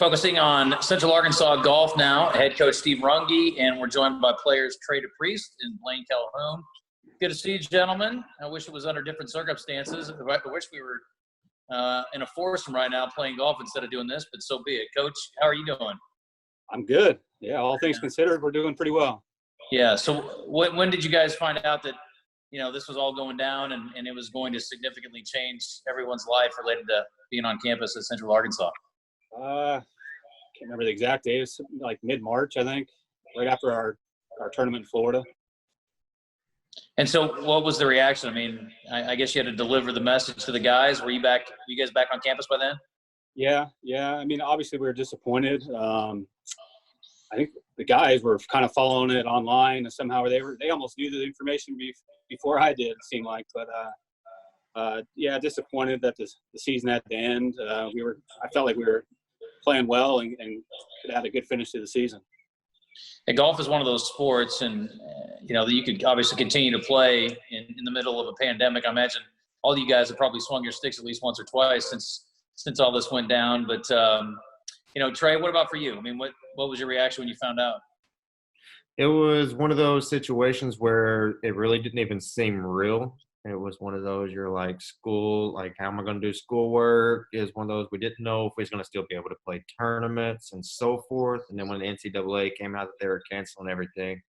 Focusing on Central Arkansas golf now, head coach Steve Runge, and we're joined by players Trey DePriest and Blaine Clahoon. Good to see you, gentlemen. I wish it was under different circumstances. I wish we were in a foursome right now playing golf instead of doing this, but so be it. Coach, how are you doing? I'm good. Yeah, all things considered, we're doing pretty well. Yeah, so when did you guys find out that, this was all going down and it was going to significantly change everyone's life related to being on campus at Central Arkansas? Can't remember the exact day. It was like mid-March, I think, right after our tournament in Florida. And so what was the reaction? I mean, I guess you had to deliver the message to the guys. Were you guys back on campus by then? Yeah. I mean, obviously we were disappointed. I think the guys were kind of following it online, and somehow they almost knew the information before I did, it seemed like. But disappointed that the season had to end. I felt like we were playing well and could have a good finish to the season. And golf is one of those sports, and that you could obviously continue to play in the middle of a pandemic. I imagine all you guys have probably swung your sticks at least once or twice since all this went down. But Trey, what about for you? I mean, what was your reaction when you found out? It was one of those situations where it really didn't even seem real. It was one of those, you're like, school, like, how am I going to do schoolwork? Is one of those, we didn't know if we was going to still be able to play tournaments and so forth. And then when the NCAA came out that they were canceling everything,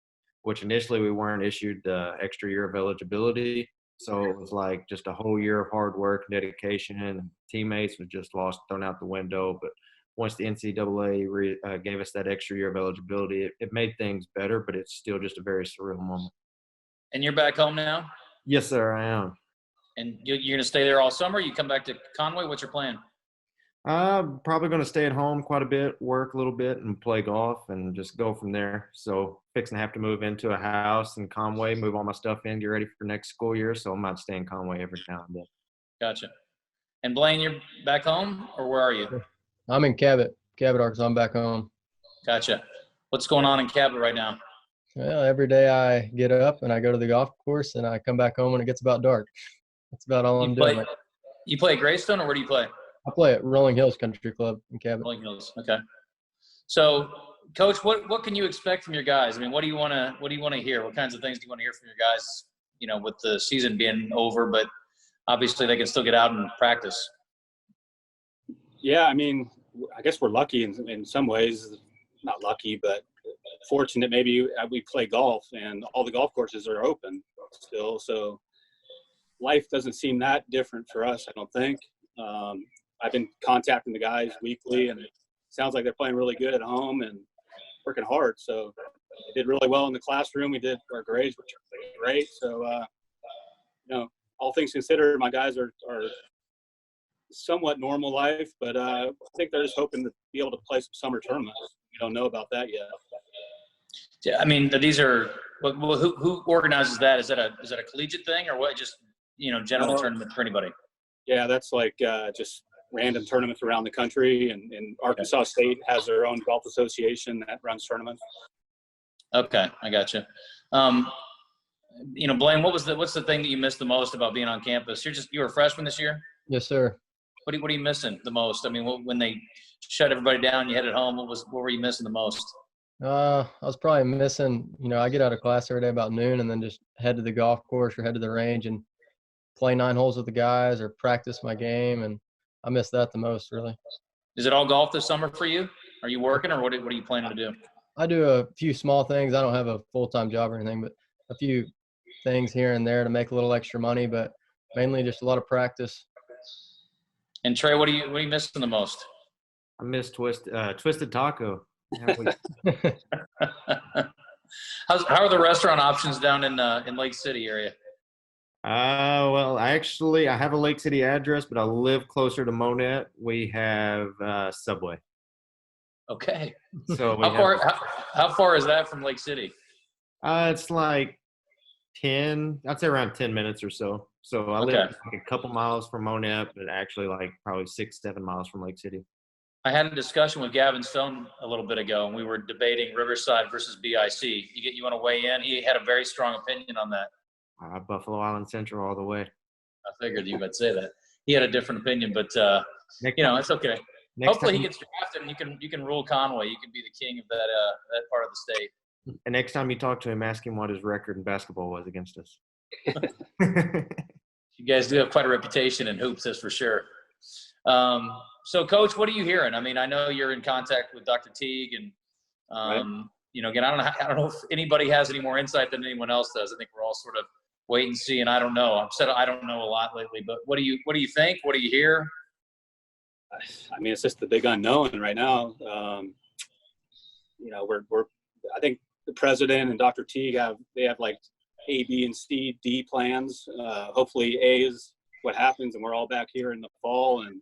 which initially we weren't issued the extra year of eligibility. So it was like just a whole year of hard work, dedication, and teammates was just thrown out the window. But once the NCAA gave us that extra year of eligibility, it made things better, but it's still just a very surreal moment. And you're back home now? Yes, sir, I am. And you're going to stay there all summer? You come back to Conway? What's your plan? I'm probably going to stay at home quite a bit, work a little bit, and play golf and just go from there. So fixing to have to move into a house in Conway, move all my stuff in, get ready for next school year. So I might stay in Conway every now and then. Gotcha. And Blaine, you're back home, or where are you? I'm in Cabot, Arkansas. I'm back home. Gotcha. What's going on in Cabot right now? Well, every day I get up and I go to the golf course and I come back home when it gets about dark. That's about all I'm doing. You play at Greystone, or where do you play? I play at Rolling Hills Country Club in Cabot. Rolling Hills. Okay. So, Coach, what can you expect from your guys? I mean, what do you want to hear? What kinds of things do you want to hear from your guys? With the season being over, but obviously they can still get out and practice. Yeah, I mean, I guess we're lucky in some ways. Not lucky, but fortunate maybe. We play golf, and all the golf courses are open still. So life doesn't seem that different for us, I don't think. I've been contacting the guys weekly, and it sounds like they're playing really good at home and working hard. So they did really well in the classroom. We did our grades, which are great. So, all things considered, my guys are somewhat normal life, but I think they're just hoping to be able to play some summer tournaments. We don't know about that yet. Yeah, I mean, these are who organizes that? Is that a collegiate thing, or what? Just general tournament for anybody? Yeah, that's like just random tournaments around the country, and Arkansas State has their own golf association that runs tournaments. Okay, I got you. Blaine, what's the thing that you missed the most about being on campus? You were a freshman this year? Yes, sir. What are you missing the most? I mean, when they shut everybody down, you headed home. What were you missing the most? I was probably missing. I get out of class every day about noon, and then just head to the golf course or head to the range and play 9 holes with the guys or practice my game, and I miss that the most, really. Is it all golf this summer for you? Are you working, or what are you planning to do? I do a few small things. I don't have a full-time job or anything, but a few things here and there to make a little extra money, but mainly just a lot of practice. And Trey, what are you missing the most? I miss Twisted Taco. How are the restaurant options down in Lake City area? Well, I have a Lake City address, but I live closer to Monette. We have Subway. Okay. So how far is that from Lake City? It's like I'd say around 10 minutes or so. So I live like a couple miles from Monette, but actually like probably 6-7 miles from Lake City. I had a discussion with Gavin Stone a little bit ago, and we were debating Riverside versus BIC. You want to weigh in? He had a very strong opinion on that. Buffalo Island Central all the way. I figured you would say that. He had a different opinion, but it's okay. Hopefully he time, gets drafted and you can rule Conway. You can be the king of that part of the state. and next time you talk to him, ask him what his record in basketball was against us. You guys do have quite a reputation in hoops, that's for sure. So, Coach, what are you hearing? I mean, I know you're in contact with Dr. Teague, and Right. you know, again, I don't know if anybody has any more insight than anyone else does. I think we're all sort of wait and see, and I don't know. I've said I don't know a lot lately, but what do you think? What do you hear? I mean, it's just the big unknown right now. You know, I think the president and Dr. Teague have like A, B, and C, D plans. Hopefully A is what happens, and we're all back here in the fall and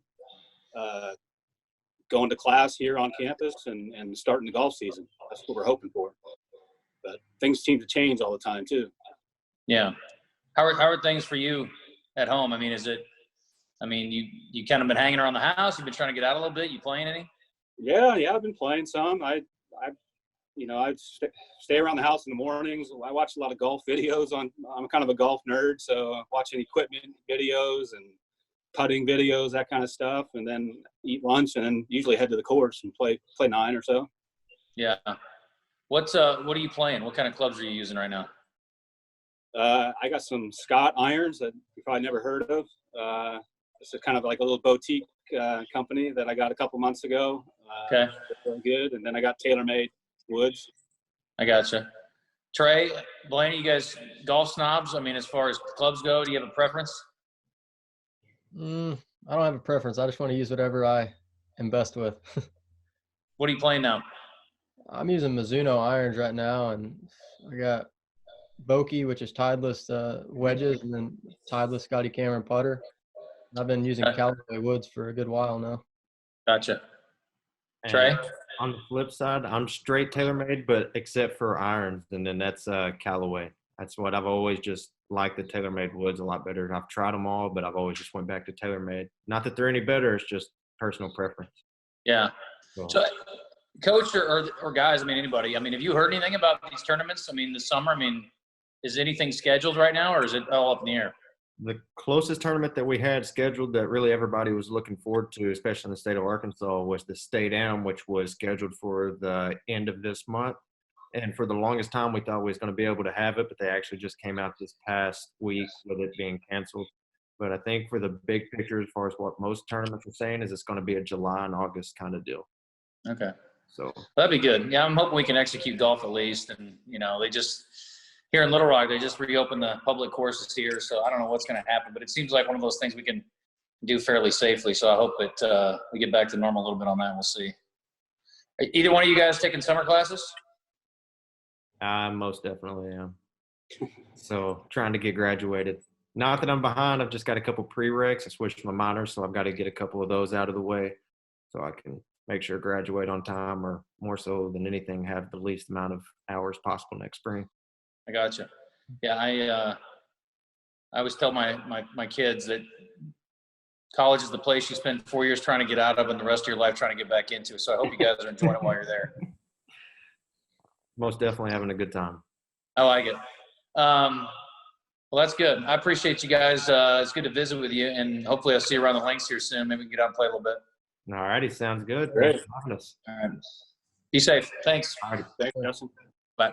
going to class here on campus and starting the golf season. That's what we're hoping for. But things seem to change all the time too. Yeah. How are things for you at home? I mean, you kind of been hanging around the house. You've been trying to get out a little bit. You playing any? Yeah, I've been playing some. I stay around the house in the mornings. I watch a lot of golf videos I'm kind of a golf nerd, so watching equipment videos and putting videos, that kind of stuff, and then eat lunch and then usually head to the course and play 9 or so. Yeah. What are you playing? What kind of clubs are you using right now? I got some Scott irons that you probably never heard of. It's kind of like a little boutique company that I got a couple months ago. Okay. They're good. And then I got TaylorMade woods. I gotcha. Trey, Blaine, you guys golf snobs? I mean, as far as clubs go, do you have a preference? I don't have a preference. I just want to use whatever I am best with. What are you playing now? I'm using Mizuno irons right now, and I got Vokey, which is tideless wedges, and then tideless Scotty Cameron putter. I've been using Callaway woods for a good while now. Gotcha. And Trey? on the flip side, I'm straight TaylorMade, but except for irons, and then that's Callaway. That's what I've always just liked, the TaylorMade woods a lot better. I've tried them all, but I've always just went back to TaylorMade. Not that they're any better, it's just personal preference. Yeah. So, Coach or guys, I mean, anybody, I mean, have you heard anything about these tournaments? I mean, this summer, I mean, is anything scheduled right now, or is it all up in the air? The closest tournament that we had scheduled that really everybody was looking forward to, especially in the state of Arkansas, was the State Am, which was scheduled for the end of this month. And for the longest time, we thought we was going to be able to have it, but they actually just came out this past week with it being canceled. But I think for the big picture, as far as what most tournaments are saying, is it's going to be a July and August kind of deal. Okay. So that'd be good. Yeah, I'm hoping we can execute golf at least. And, you know, they just – here in Little Rock, they just reopened the public courses here, so I don't know what's going to happen. But it seems like one of those things we can do fairly safely. So I hope that we get back to normal a little bit on that, and we'll see. Either one of you guys taking summer classes? I most definitely am. So trying to get graduated. Not that I'm behind. I've just got a couple prereqs. I switched my minors, so I've got to get a couple of those out of the way so I can make sure I graduate on time, or more so than anything, have the least amount of hours possible next spring. I gotcha. Yeah, I always tell my kids that college is the place you spend 4 years trying to get out of and the rest of your life trying to get back into. So I hope you guys are enjoying it while you're there. Most definitely having a good time. I like it. Well, that's good. I appreciate you guys. It's good to visit with you, and hopefully I'll see you around the links here soon. Maybe we can get out and play a little bit. All righty. Sounds good. Great. Thanks for having us. All right. Be safe. Thanks. All righty. Thanks, Justin. Bye.